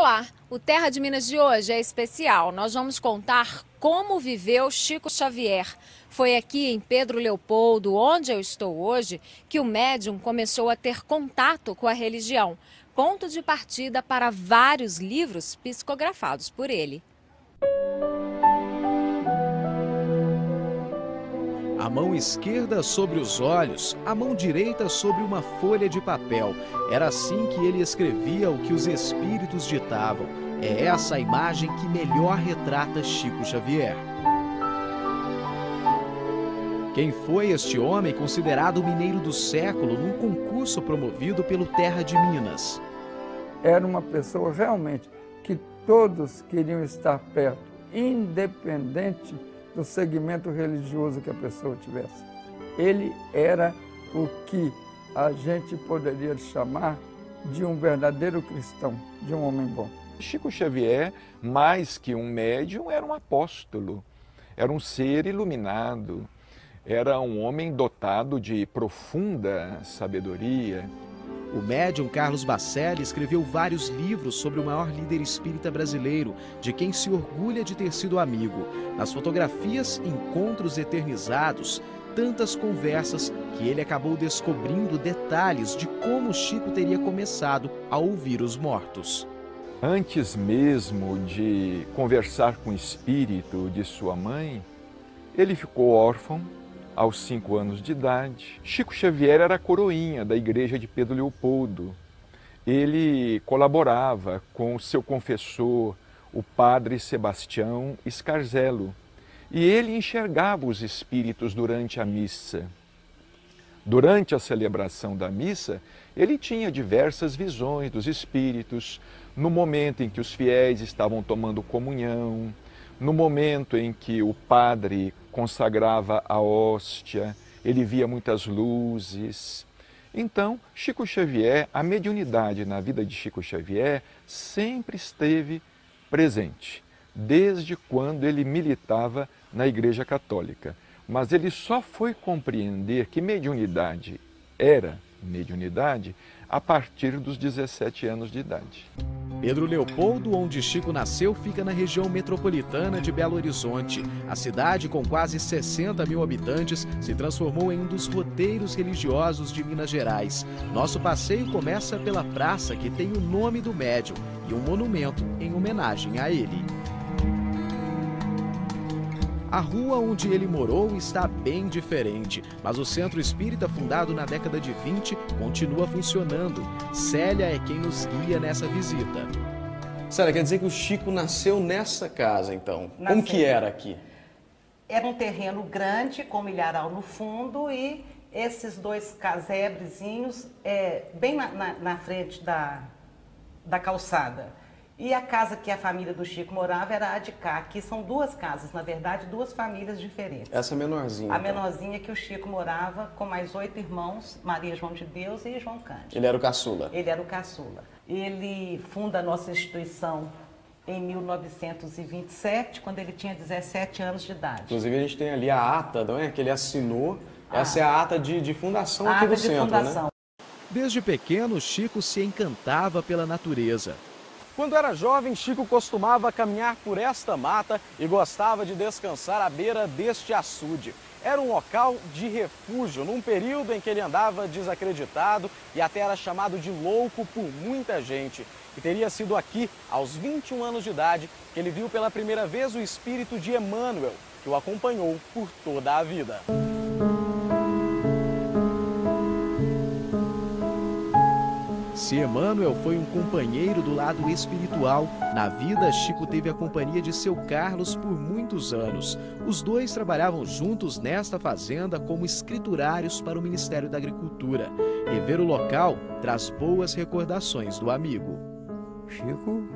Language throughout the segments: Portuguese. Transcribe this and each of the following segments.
Olá, o Terra de Minas de hoje é especial. Nós vamos contar como viveu Chico Xavier. Foi aqui em Pedro Leopoldo, onde eu estou hoje, que o médium começou a ter contato com a religião. Ponto de partida para vários livros psicografados por ele. A mão esquerda sobre os olhos, a mão direita sobre uma folha de papel. Era assim que ele escrevia o que os espíritos ditavam. É essa a imagem que melhor retrata Chico Xavier. Quem foi este homem considerado o mineiro do século num concurso promovido pelo Terra de Minas? Era uma pessoa realmente que todos queriam estar perto, independente do segmento religioso que a pessoa tivesse. Ele era o que a gente poderia chamar de um verdadeiro cristão, de um homem bom. Chico Xavier, mais que um médium, era um apóstolo, era um ser iluminado, era um homem dotado de profunda sabedoria. O médium Carlos Bacelli escreveu vários livros sobre o maior líder espírita brasileiro, de quem se orgulha de ter sido amigo. Nas fotografias, encontros eternizados, tantas conversas que ele acabou descobrindo detalhes de como Chico teria começado a ouvir os mortos. Antes mesmo de conversar com o espírito de sua mãe, ele ficou órfão. Aos 5 anos de idade, Chico Xavier era a coroinha da igreja de Pedro Leopoldo. Ele colaborava com o seu confessor, o padre Sebastião Scarzelo, e ele enxergava os espíritos durante a missa. Durante a celebração da missa, ele tinha diversas visões dos espíritos, no momento em que os fiéis estavam tomando comunhão, no momento em que o padre consagrava a hóstia, ele via muitas luzes. Então, Chico Xavier, a mediunidade na vida de Chico Xavier sempre esteve presente, desde quando ele militava na Igreja Católica. Mas ele só foi compreender que mediunidade era mediunidade a partir dos 17 anos de idade. Pedro Leopoldo, onde Chico nasceu, fica na região metropolitana de Belo Horizonte. A cidade, com quase 60 mil habitantes, se transformou em um dos roteiros religiosos de Minas Gerais. Nosso passeio começa pela praça que tem o nome do médium e um monumento em homenagem a ele. A rua onde ele morou está bem diferente, mas o centro espírita, fundado na década de 20, continua funcionando. Célia é quem nos guia nessa visita. Célia, quer dizer que o Chico nasceu nessa casa, então? Nasceu. Como que era aqui? Era um terreno grande, com milharal no fundo, e esses 2 casebrezinhos bem na frente da calçada. E a casa que a família do Chico morava era a de cá. Aqui são 2 casas, na verdade, 2 famílias diferentes. Essa menorzinha. A menorzinha que o Chico morava com mais 8 irmãos, Maria João de Deus e João Cândido. Ele era o caçula? Ele era o caçula. Ele funda a nossa instituição em 1927, quando ele tinha 17 anos de idade. Inclusive a gente tem ali a ata, não é? Que ele assinou. Essa é a ata de fundação aqui do centro, fundação. Né? Desde pequeno, Chico se encantava pela natureza. Quando era jovem, Chico costumava caminhar por esta mata e gostava de descansar à beira deste açude. Era um local de refúgio, num período em que ele andava desacreditado e até era chamado de louco por muita gente. E teria sido aqui, aos 21 anos de idade, que ele viu pela primeira vez o espírito de Emmanuel, que o acompanhou por toda a vida. Se Emmanuel foi um companheiro do lado espiritual, na vida Chico teve a companhia de seu Carlos por muitos anos. Os 2 trabalhavam juntos nesta fazenda como escriturários para o Ministério da Agricultura. Rever o local traz boas recordações do amigo. Chico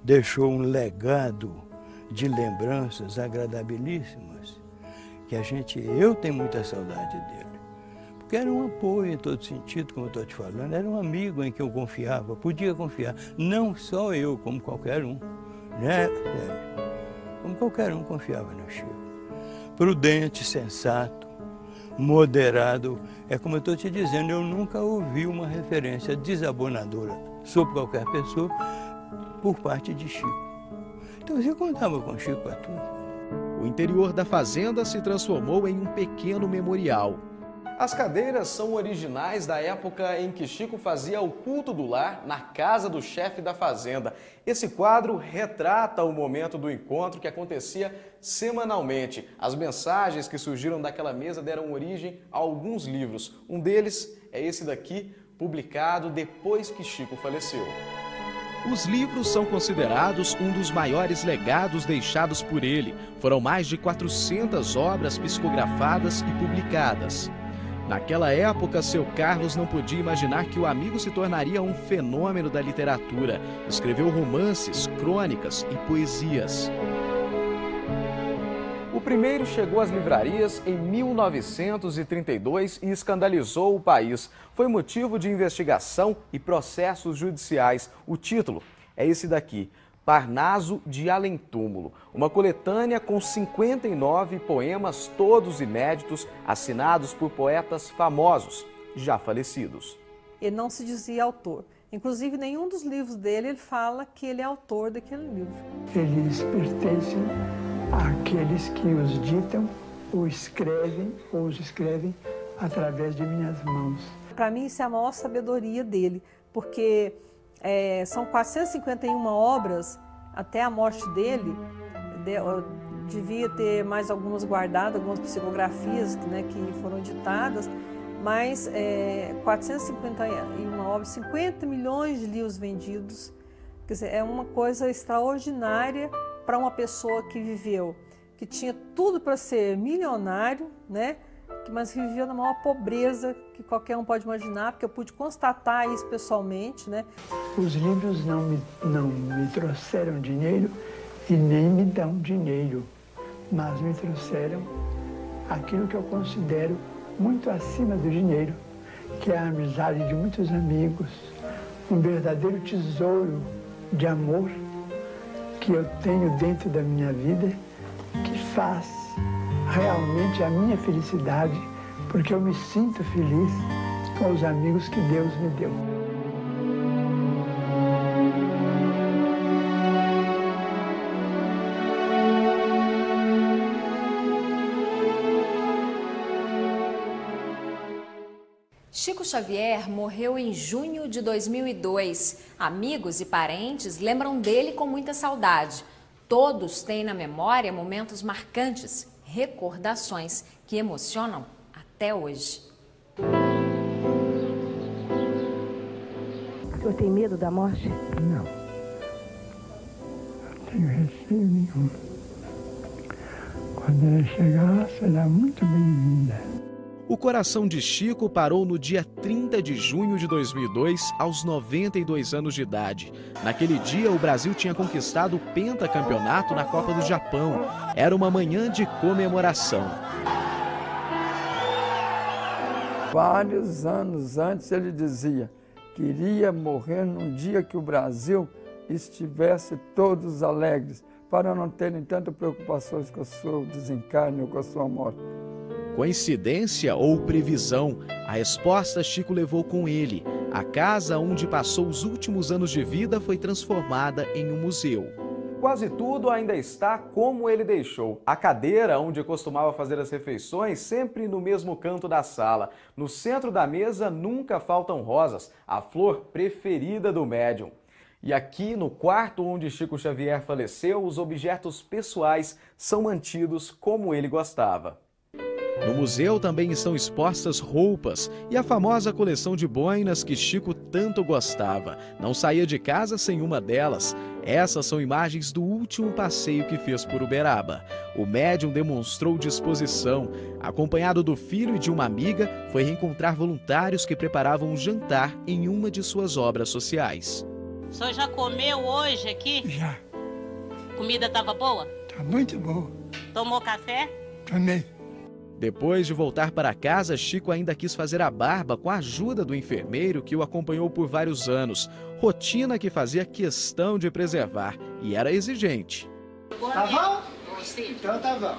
deixou um legado de lembranças agradabilíssimas que eu tenho muita saudade dele. Porque era um apoio em todo sentido, como eu estou te falando, era um amigo em que eu confiava, podia confiar, não só eu, como qualquer um, né? Como qualquer um confiava no Chico. Prudente, sensato, moderado, é como eu estou te dizendo, eu nunca ouvi uma referência desabonadora sobre qualquer pessoa, por parte de Chico. Então eu contava com Chico para tudo. O interior da fazenda se transformou em um pequeno memorial. As cadeiras são originais da época em que Chico fazia o culto do lar na casa do chefe da fazenda. Esse quadro retrata o momento do encontro que acontecia semanalmente. As mensagens que surgiram daquela mesa deram origem a alguns livros. Um deles é esse daqui, publicado depois que Chico faleceu. Os livros são considerados um dos maiores legados deixados por ele. Foram mais de 400 obras psicografadas e publicadas. Naquela época, seu Carlos não podia imaginar que o amigo se tornaria um fenômeno da literatura. Escreveu romances, crônicas e poesias. O primeiro chegou às livrarias em 1932 e escandalizou o país. Foi motivo de investigação e processos judiciais. O título é esse daqui, Parnaso de Além-Túmulo, uma coletânea com 59 poemas, todos inéditos, assinados por poetas famosos, já falecidos. Ele não se dizia autor. Inclusive, nenhum dos livros dele ele fala que ele é autor daquele livro. Eles pertencem àqueles que os ditam, ou os escrevem através de minhas mãos. Para mim, isso é a maior sabedoria dele, porque são 451 obras até a morte dele. Devia ter mais algumas guardadas, algumas psicografias, né, que foram ditadas, mas 451 obras, 50 milhões de livros vendidos. Quer dizer, é uma coisa extraordinária para uma pessoa que viveu, que tinha tudo para ser milionário, né? Mas viveu na maior pobreza que qualquer um pode imaginar, porque eu pude constatar isso pessoalmente, né? Os livros não me trouxeram dinheiro e nem me dão dinheiro, mas me trouxeram aquilo que eu considero muito acima do dinheiro, que é a amizade de muitos amigos, um verdadeiro tesouro de amor que eu tenho dentro da minha vida, que faz realmente a minha felicidade, porque eu me sinto feliz com os amigos que Deus me deu. Chico Xavier morreu em junho de 2002. Amigos e parentes lembram dele com muita saudade. Todos têm na memória momentos marcantes, recordações que emocionam até hoje. O senhor tem medo da morte? Não. Não tenho receio nenhum. Quando ela chegar, será muito bem-vinda. O coração de Chico parou no dia 30 de junho de 2002, aos 92 anos de idade. Naquele dia, o Brasil tinha conquistado o pentacampeonato na Copa do Japão. Era uma manhã de comemoração. Vários anos antes ele dizia que iria morrer num dia que o Brasil estivesse todos alegres, para não terem tantas preocupações com o seu desencarne ou com a sua morte. Coincidência ou previsão? A resposta Chico levou com ele. A casa onde passou os últimos anos de vida foi transformada em um museu. Quase tudo ainda está como ele deixou. A cadeira onde costumava fazer as refeições, sempre no mesmo canto da sala. No centro da mesa nunca faltam rosas, a flor preferida do médium. E aqui no quarto onde Chico Xavier faleceu, os objetos pessoais são mantidos como ele gostava. No museu também estão expostas roupas e a famosa coleção de boinas que Chico tanto gostava. Não saía de casa sem uma delas. Essas são imagens do último passeio que fez por Uberaba. O médium demonstrou disposição. Acompanhado do filho e de uma amiga, foi reencontrar voluntários que preparavam um jantar em uma de suas obras sociais. O senhor já comeu hoje aqui? Já. Comida estava boa? Tá muito boa. Tomou café? Tomei. Depois de voltar para casa, Chico ainda quis fazer a barba com a ajuda do enfermeiro que o acompanhou por vários anos. Rotina que fazia questão de preservar e era exigente. Tá bom? Então tá bom.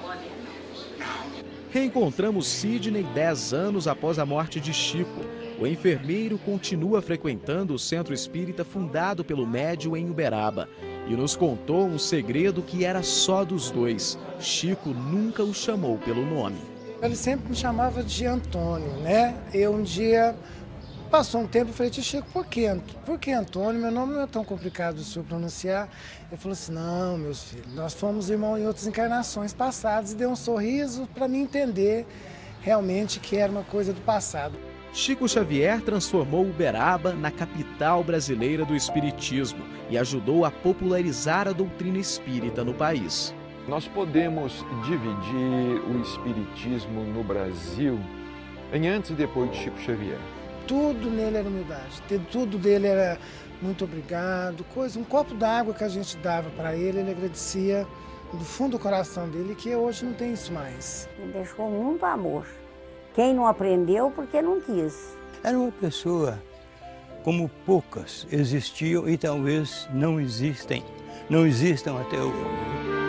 Reencontramos Sidney 10 anos após a morte de Chico. o enfermeiro continua frequentando o centro espírita fundado pelo médium em Uberaba e nos contou um segredo que era só dos dois. Chico nunca o chamou pelo nome. Ele sempre me chamava de Antônio, né? Eu um dia, passou um tempo, eu falei, tio Chico, por que Antônio? Meu nome não é tão complicado de senhor pronunciar. Ele falou assim, não, meus filhos, nós fomos irmãos em outras encarnações passadas, e deu um sorriso para mim entender realmente que era uma coisa do passado. Chico Xavier transformou Uberaba na capital brasileira do espiritismo e ajudou a popularizar a doutrina espírita no país. Nós podemos dividir o espiritismo no Brasil em antes e depois de Chico Xavier. Tudo nele era humildade, tudo dele era muito obrigado, um copo d'água que a gente dava para ele, ele agradecia do fundo do coração dele, que hoje não tem isso mais. Ele deixou muito amor. Quem não aprendeu, porque não quis. Era uma pessoa como poucas existiam e talvez não existam até hoje.